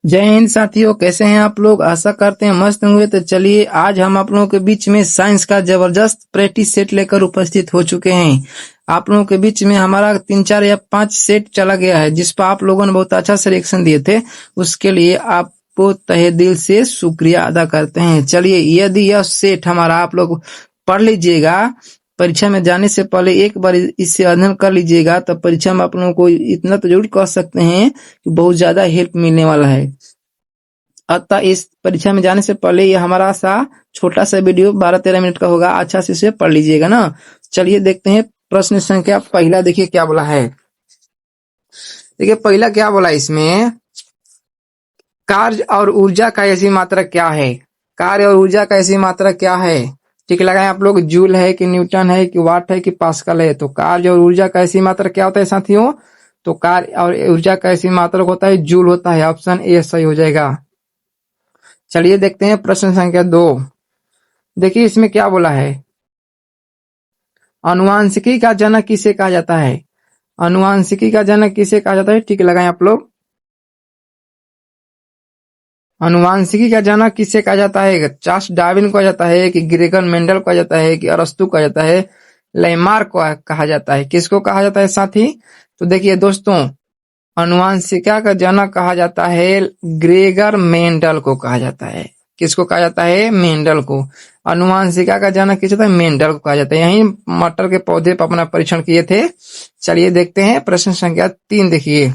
जय हिंद साथियों, कैसे हैं आप लोग। आशा करते हैं मस्त होंगे। तो चलिए आज हम आप लोगों के बीच में साइंस का जबरदस्त प्रैक्टिस सेट लेकर उपस्थित हो चुके हैं। आप लोगों के बीच में हमारा 3 4 या 5 सेट चला गया है, जिस पर आप लोगों ने बहुत अच्छा से रिएक्शन दिए थे। उसके लिए आपको तहे दिल से शुक्रिया अदा करते हैं। चलिए, यदि यह सेट हमारा आप लोग पढ़ लीजिएगा, परीक्षा में जाने से पहले एक बार इससे अध्ययन कर लीजिएगा, तब परीक्षा में आप लोगों को इतना तो जरूर कह सकते हैं कि बहुत ज्यादा हेल्प मिलने वाला है। अतः इस परीक्षा में जाने से पहले ये हमारा सा छोटा सा वीडियो 12 13 मिनट का होगा, अच्छा से इसे पढ़ लीजिएगा ना। चलिए देखते हैं प्रश्न संख्या पहला। देखिए क्या बोला है। देखिए पहला क्या बोला इसमें, कार्य और ऊर्जा का ऐसी मात्रा क्या है। कार्य और ऊर्जा का ऐसी मात्रा क्या है। ठीक लगाए आप लोग, जूल है कि न्यूटन है कि वाट है कि पास्कल है। तो कार्य और ऊर्जा का ऐसी मात्रा क्या होता है साथियों। तो कार्य और ऊर्जा का ऐसी मात्रा होता है जूल होता है। ऑप्शन ए सही हो जाएगा। चलिए देखते हैं प्रश्न संख्या 2। देखिए इसमें क्या बोला है, अनुवांशिकी का जनक किसे कहा जाता है। अनुवांशिकी का जनक किसे कहा जाता है, ठीक लगाएं आप लोग। अनुवांशिकी का जनक किसे कहा जाता है। चार्ल्स डार्विन को कहा जाता है कि ग्रेगर मेंडल को कहा जाता है कि अरस्तु कहा जाता है, लेमार्क को कहा जाता है। किसको कहा जाता है साथी। तो देखिए दोस्तों, अनुवांशिका का जनक कहा जाता है ग्रेगर मेंडल को कहा जाता है। किसको कहा जाता है, मेंडल को। अनुवांशिका का जनक किस होता है, मेंडल को कहा जाता है। यही मटर के पौधे पर अपना परीक्षण किए थे। चलिए देखते हैं प्रश्न संख्या 3।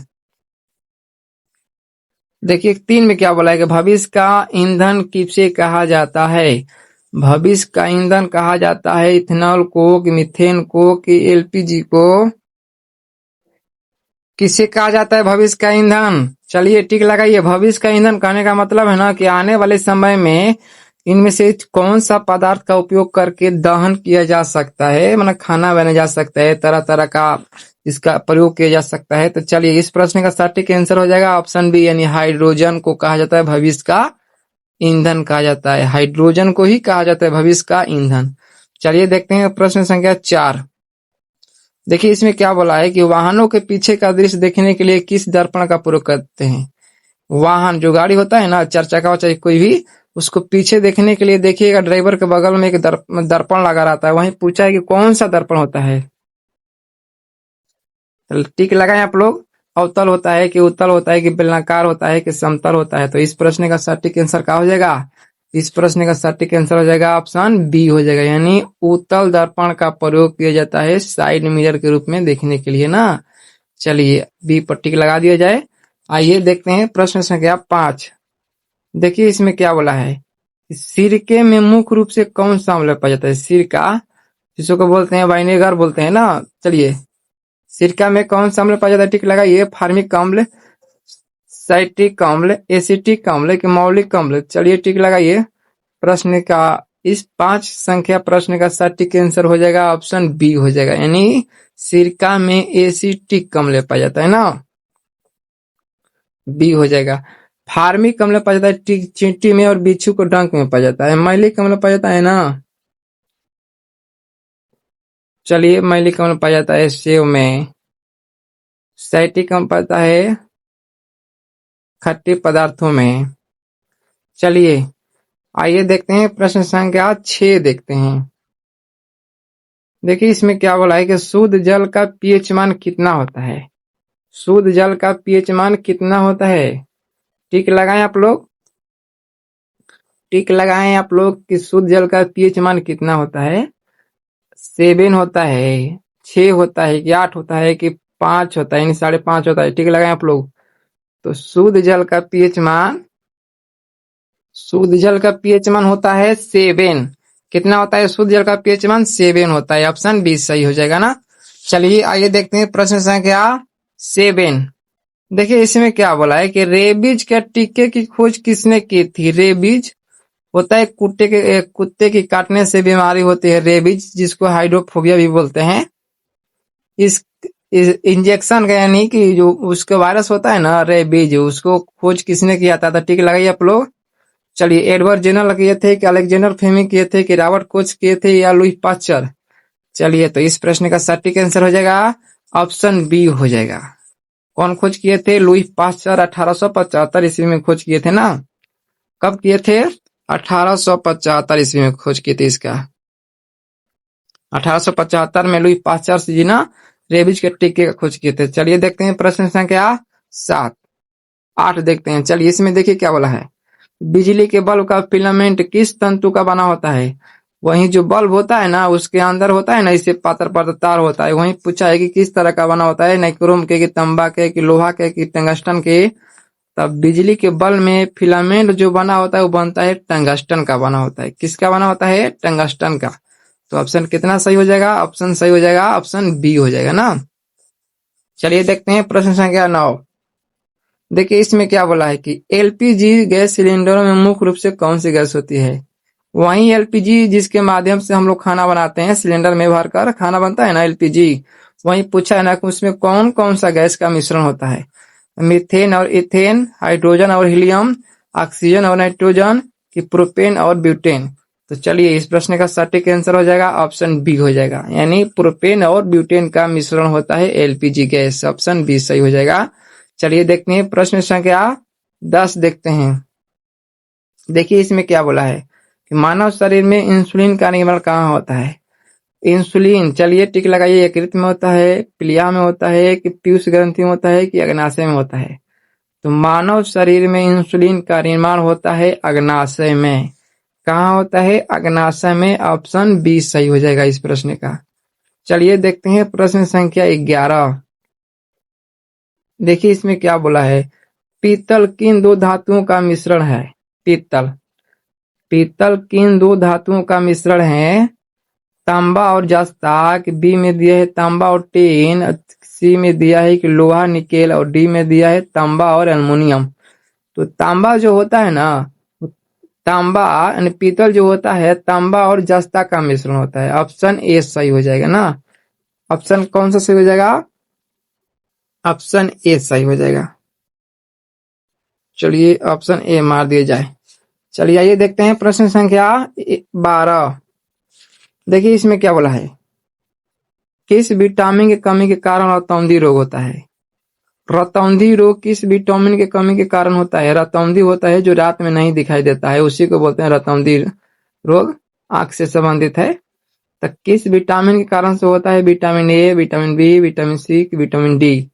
देखिए 3 में क्या बोला है कि भविष्य का ईंधन किसे कहा जाता है। भविष्य का ईंधन कहा जाता है इथेनॉल को कि मीथेन को कि एलपीजी को। किसे कहा जाता है भविष्य का ईंधन। चलिए टिक लगाइए। भविष्य का ईंधन कहने का मतलब है ना कि आने वाले समय में इनमें से कौन सा पदार्थ का उपयोग करके दहन किया जा सकता है, मतलब खाना बनाया जा सकता है, तरह तरह का इसका प्रयोग किया जा सकता है। तो चलिए इस प्रश्न का सटीक आंसर हो जाएगा ऑप्शन बी, यानी हाइड्रोजन को कहा जाता है भविष्य का ईंधन कहा जाता है। हाइड्रोजन को ही कहा जाता है भविष्य का ईंधन। चलिए देखते हैं प्रश्न संख्या 4। देखिए इसमें क्या बोला है कि वाहनों के पीछे का दृश्य देखने के लिए किस दर्पण का प्रयोग करते हैं। वाहन जो गाड़ी होता है ना, 4 चक्का चाहे कोई भी, उसको पीछे देखने के लिए देखिएगा ड्राइवर के बगल में एक दर्पण लगा रहता है। वहीं पूछा है कि कौन सा दर्पण होता है। टिक लगाएं आप लोग। अवतल होता है कि उत्तल होता है कि बेलनाकार होता है कि समतल होता है। तो इस प्रश्न का सटीक आंसर क्या हो जाएगा। इस प्रश्न का सटीक आंसर हो जाएगा ऑप्शन बी हो जाएगा, यानी उत्तल दर्पण का प्रयोग किया जाता है साइड मिरर के रूप में देखने के लिए ना। चलिए बी पर टिक लगा दिया जाए। आइए देखते हैं प्रश्न संख्या 5। देखिए इसमें क्या बोला है, सिरके में मुख्य रूप से कौन सा अम्ल पाया जाता है। सिरका जिसको बोलते हैं वाइनेगर बोलते हैं ना। चलिए सिरका में कौन सा अम्ल पाया जाता है, टिक लगाइए। फार्मिक अम्ल, साइट्रिक अम्ल, एसिटिक अम्ल कि मौलिक अम्ल। चलिए टिक लगाइए। प्रश्न का इस 5 संख्या प्रश्न का सटीक आंसर हो जाएगा ऑप्शन बी हो जाएगा, यानी सिरका में एसिटिक अम्ल पाया जाता है ना, बी हो जाएगा। फार्मिक अम्ल पाया जाता है चींटी में और बिच्छू को डंक में पाया जाता है। मैलिक अम्ल पाया जाता है ना। चलिए मैलिक अम्ल पाया जाता है सेव में। साइट्रिक अम्ल पाया जाता है खट्टे पदार्थों में। चलिए आइए देखते हैं प्रश्न संख्या 6 देखते हैं। देखिए इसमें क्या बोला है कि शुद्ध जल का पीएच मान कितना होता है। शुद्ध जल का पीएच मान कितना होता है, टिक लगाएं आप लोग। टिक लगाएं आप लोग कि शुद्ध जल का पीएच मान कितना होता है। 7 होता है, 6 होता है कि 8 होता है कि 5 होता है, यानी 5.5 होता है। टिक लगाएं आप लोग। तो शुद्ध जल का पीएच मान, शुद्ध जल का पीएच मान होता है 7। कितना होता है शुद्ध जल का पीएच मान, 7 होता है। ऑप्शन बी सही हो जाएगा ना। चलिए आइए देखते हैं प्रश्न संख्या 7। देखिए इसमें क्या बोला है कि रेबीज के टीके की खोज किसने की थी। रेबीज होता है कुत्ते की काटने से बीमारी होती है रेबीज, जिसको हाइड्रोफोबिया भी बोलते हैं। इस इंजेक्शन का यानी कि जो उसका वायरस होता है ना रेबीज, उसको खोज किसने किया था। तो टिक लगाइए आप लोग। चलिए एडवर्ड जेनर किए थे कि अलेक्जेंडर फ्लेमिंग किए थे कि रॉबर्ट कोच किए थे या लुई पास्चर। चलिए तो इस प्रश्न का सटीक आंसर हो जाएगा ऑप्शन बी हो जाएगा। कौन खोज किए थे? लुई पास्चर 1875 ईस्वी में खोज किए थे ना। कब किए थे? 1875 ईस्वी में खोज किए थे इसका। 1875 में लुई पास्चर जी ना रेबीज के टीके का खोज किए थे। चलिए देखते हैं प्रश्न संख्या 7 8 देखते हैं। चलिए इसमें देखिए क्या बोला है। बिजली के बल्ब का फिलामेंट किस तंतु का बना होता है? वहीं जो बल्ब होता है ना उसके अंदर होता है ना इससे पातर पातर तार होता है। वहीं पूछा है कि किस तरह का बना होता है, नाइक्रोम के, कि तांबा के, कि लोहा के, कि टंगस्टन के। तब बिजली के बल्ब में फिलामेंट जो बना होता है वो बनता है टंगस्टन का बना होता है। किसका बना होता है? टंगस्टन का। तो ऑप्शन कितना सही हो जाएगा? ऑप्शन सही हो जाएगा, ऑप्शन बी हो जाएगा ना। चलिए देखते हैं प्रश्न संख्या 9। देखिए इसमें क्या बोला है कि एलपीजी गैस सिलेंडरों में मुख्य रूप से कौन सी गैस होती है? वही एलपीजी जिसके माध्यम से हम लोग खाना बनाते हैं, सिलेंडर में भरकर खाना बनता है ना एलपीजी, वही पूछा है ना कि उसमें कौन कौन सा गैस का मिश्रण होता है? मीथेन और इथेन, हाइड्रोजन और हीलियम, ऑक्सीजन और नाइट्रोजन, कि प्रोपेन और ब्यूटेन। तो चलिए इस प्रश्न का सटीक आंसर हो जाएगा ऑप्शन बी हो जाएगा, यानी प्रोपेन और ब्यूटेन का मिश्रण होता है एलपीजी गैस। ऑप्शन बी सही हो जाएगा। चलिए देखते हैं प्रश्न संख्या 10 देखते हैं। देखिए इसमें क्या बोला है कि मानव शरीर में इंसुलिन का निर्माण कहाँ होता है? इंसुलिन, चलिए टिक लगाइए, यकृत में होता है, प्लीहा में होता है, कि पीयूष ग्रंथि में होता है, कि अग्नाशय में होता है? तो मानव शरीर में इंसुलिन का निर्माण होता है अग्नाशय में। कहाँ होता है? अग्नाशय में। ऑप्शन बी सही हो जाएगा इस प्रश्न का। चलिए देखते हैं प्रश्न संख्या 11। देखिए इसमें क्या बोला है। पीतल किन दो धातुओं का मिश्रण है? पीतल पीतल किन दो धातुओं का मिश्रण है? तांबा और जस्ता, कि बी में दिया है तांबा और टीन, सी में दिया है कि लोहा निकेल, और डी में दिया है तांबा और एल्युमिनियम। तो तांबा जो होता है ना, तांबा यानी पीतल जो होता है तांबा और जस्ता का मिश्रण होता है। ऑप्शन ए सही हो जाएगा ना। ऑप्शन कौन सा सही हो जाएगा? ऑप्शन ए सही हो जाएगा। चलिए ऑप्शन ए मार दिया जाए। चलिए आइए देखते हैं प्रश्न संख्या 12। देखिए इसमें क्या बोला है। किस विटामिन की कमी के कारण रतौंधी रोग होता है? रतौंधी रोग किस विटामिन की कमी के कारण होता है? रतौंधी होता है जो रात में नहीं दिखाई देता है, उसी को बोलते हैं रतौंधी रोग, आंख से संबंधित है। तो किस विटामिन के कारण से होता है? Vitamin A, vitamin B, vitamin C, vitamin D.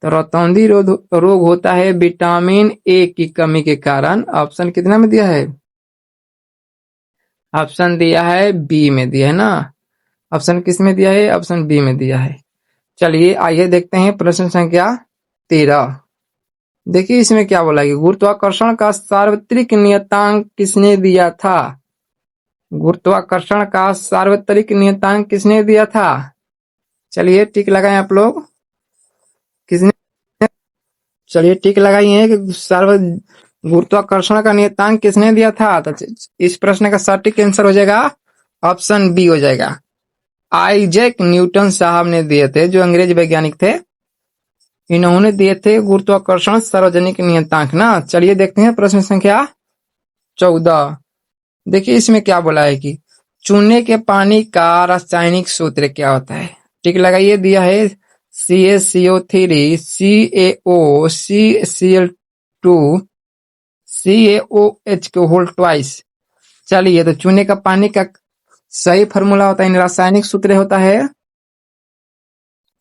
तो रतौंधी रोग होता है विटामिन ए की कमी के कारण। ऑप्शन कितना में दिया है? ऑप्शन दिया है बी में दिया है ना। ऑप्शन किस में दिया है? ऑप्शन बी में दिया है। चलिए आइए देखते हैं प्रश्न संख्या 13। देखिए इसमें क्या बोला है। गुरुत्वाकर्षण का सार्वत्रिक नियतांक किसने दिया था? गुरुत्वाकर्षण का सार्वत्रिक नियतांक किसने दिया था? चलिए टिक लगाएं आप लोग। किसने? चलिए टिक लगाइए कि गुरुत्वाकर्षण का नियतांक किसने दिया था? तो इस प्रश्न का सटीक आंसर हो जाएगा ऑप्शन बी हो जाएगा। आइजैक न्यूटन साहब ने दिए थे, जो अंग्रेज वैज्ञानिक थे, इन्होंने दिए थे गुरुत्वाकर्षण सार्वजनिक नियतांक ना। चलिए देखते हैं प्रश्न संख्या 14। देखिए इसमें क्या बोला है कि चूने के पानी का रासायनिक सूत्र क्या होता है? टिक लगाइए। दिया है CaCO3, CaO, CCl2, CaOH को होल ट्वाइस। चलिए तो चूने का पानी का सही फॉर्मूला होता है, रासायनिक सूत्र होता है,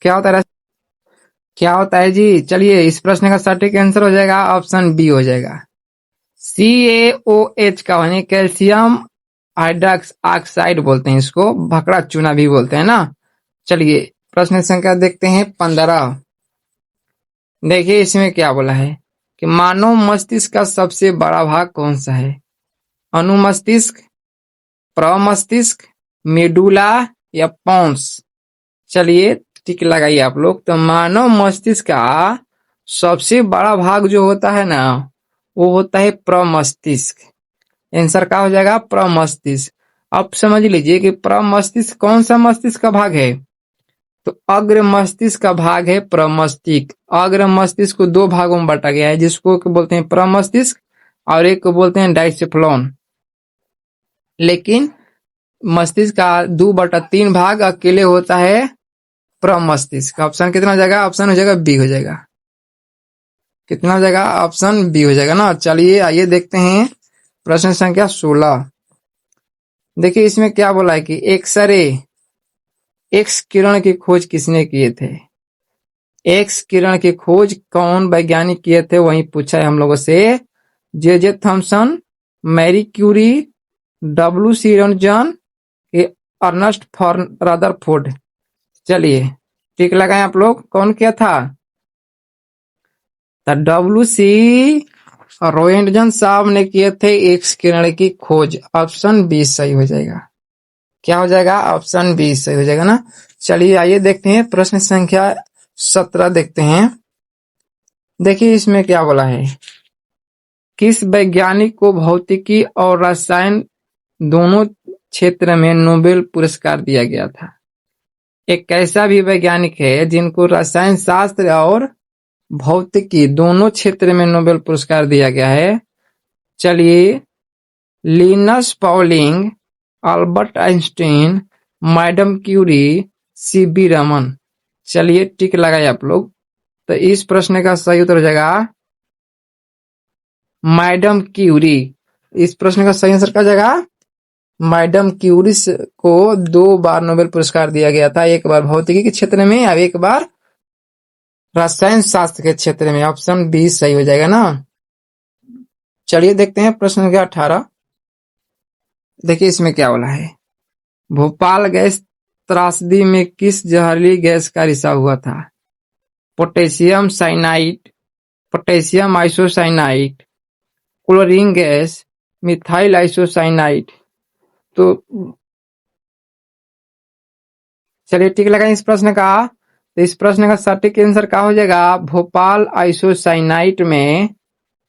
क्या होता है? क्या होता है जी? चलिए इस प्रश्न का सटीक आंसर हो जाएगा ऑप्शन बी हो जाएगा। CaOH का यानी कैल्शियम हाइड्रॉक्स ऑक्साइड बोलते हैं इसको, भकड़ा चूना भी बोलते हैं ना। चलिए प्रश्न संख्या देखते हैं 15। देखिए इसमें क्या बोला है कि मानव मस्तिष्क का सबसे बड़ा भाग कौन सा है? अनुमस्तिष्क, प्रमस्तिष्क, मेडुला, या पोन्स? चलिए टिक लगाइए आप लोग। तो मानव मस्तिष्क का सबसे बड़ा भाग जो होता है ना वो होता है प्रमस्तिष्क। आंसर क्या हो जाएगा? प्रमस्तिष्क। अब समझ लीजिए कि प्रमस्तिष्क कौन सा मस्तिष्क का भाग है? तो अग्र मस्तिष्क का भाग है प्रमस्तिष्क। अग्र मस्तिष्क को दो भागों में बांटा गया है, जिसको बोलते हैं प्रमस्तिष्क और एक को बोलते हैं डाइसेफ्लॉन। लेकिन मस्तिष्क का 2/3 भाग अकेले होता है प्रमस्तिष्क। ऑप्शन कितना हो जाएगा? ऑप्शन हो जाएगा बी हो जाएगा। कितना हो जाएगा? ऑप्शन बी हो जाएगा ना। चलिए आइए देखते हैं प्रश्न संख्या 16। देखिए इसमें क्या बोला है कि एक्सरे एक्स किरण की खोज किसने किए थे? एक्स किरण की खोज कौन वैज्ञानिक किए थे, वही पूछा है हम लोगों से। J Thomson, Marie Curie, W C. Roentgen, Ernest Rutherford. चलिए टिक लगाएं आप लोग, कौन किया था? डब्ल्यू.सी. रोएंटगन साहब ने किए थे एक्स किरण की खोज। ऑप्शन बी सही हो जाएगा। क्या हो जाएगा? ऑप्शन बी सही हो जाएगा ना। चलिए आइए देखते हैं प्रश्न संख्या 17 देखते हैं। देखिए इसमें क्या बोला है, किस वैज्ञानिक को भौतिकी और रसायन दोनों क्षेत्र में नोबेल पुरस्कार दिया गया था? एक ऐसा भी वैज्ञानिक है जिनको रसायन शास्त्र और भौतिकी दोनों क्षेत्र में नोबेल पुरस्कार दिया गया है। चलिए, Linus Pauling, Albert Einstein, madam Curie, C B. Raman. चलिए टिक लगाए आप लोग। तो इस प्रश्न का सही उत्तर हो जाएगा मैडम क्यूरी। इस प्रश्न का सही आंसर क्या हो जाएगा? मैडम क्यूरी को 2 बार नोबेल पुरस्कार दिया गया था, एक बार भौतिकी के क्षेत्र में और एक बार रसायन शास्त्र के क्षेत्र में। ऑप्शन बी सही हो जाएगा ना। चलिए देखते हैं प्रश्न संख्या 18। देखिए इसमें क्या बोला है, भोपाल गैस त्रासदी में किस जहरीली गैस का रिसाव हुआ था? Potassium cyanide, potassium isocyanide, chlorine gas, methyl isocyanide. तो चलिए टिक लगाएं इस प्रश्न का। तो इस प्रश्न का सटीक आंसर क्या हो जाएगा? भोपाल आइसोसाइनाइड में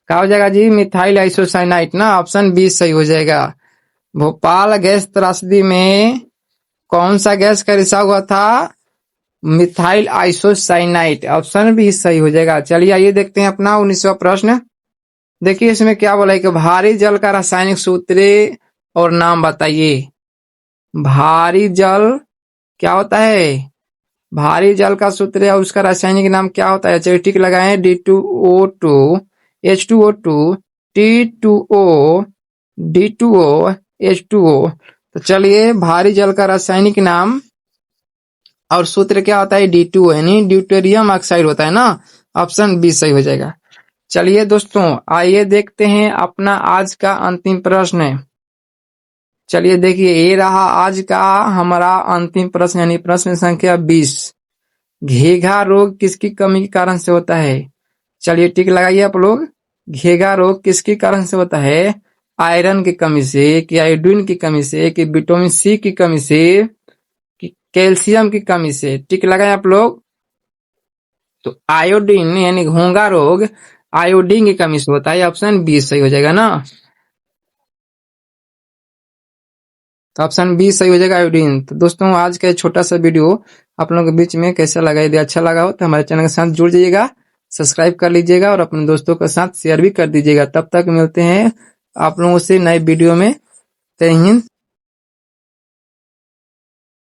क्या हो जाएगा जी? मिथाइल आइसोसाइनाइड ना। ऑप्शन बी सही हो जाएगा। भोपाल गैस त्रासदी में कौन सा गैस का रिसाव हुआ था? Methyl isocyanide. ऑप्शन बी सही हो जाएगा। चलिए आइए देखते हैं अपना 19वां प्रश्न। देखिए इसमें क्या बोला है कि भारी जल का रासायनिक सूत्र और नाम बताइए। भारी जल क्या होता है? भारी जल का सूत्र और उसका रासायनिक नाम क्या होता है? चलिए टिक लगाएं। D2O2, H2O2, T2O, D2O, H2O। तो चलिए भारी जल का रासायनिक नाम और सूत्र क्या होता है? D2O यानी ड्यूटेरियम ऑक्साइड होता है ना। ऑप्शन बी सही हो जाएगा। चलिए दोस्तों आइए देखते हैं अपना आज का अंतिम प्रश्न। चलिए देखिए ये रहा आज का हमारा अंतिम प्रश्न यानी प्रश्न संख्या 20। घेघा रोग किसकी कमी के कारण से होता है? चलिए टिक लगाइए आप लोग। घेघा रोग किसके कारण से होता है? आयरन की कमी से, कि आयोडीन की कमी से, कि विटामिन सी की कमी से, कि कैल्शियम की कमी से? टिक लगाए आप लोग। तो आयोडीन यानी घोंघा रोग आयोडीन की कमी से होता है। ऑप्शन बी सही हो जाएगा ना। तो ऑप्शन बी सही हो जाएगा आयोडीन। तो दोस्तों आज का छोटा सा वीडियो आप लोगों के बीच में कैसा लगा? यदि अच्छा लगा हो तो हमारे चैनल के साथ जुड़ जाइएगा, सब्सक्राइब कर लीजिएगा और अपने दोस्तों के साथ शेयर भी कर दीजिएगा। तब तक मिलते हैं आप लोगों से नए वीडियो में। जय हिंद।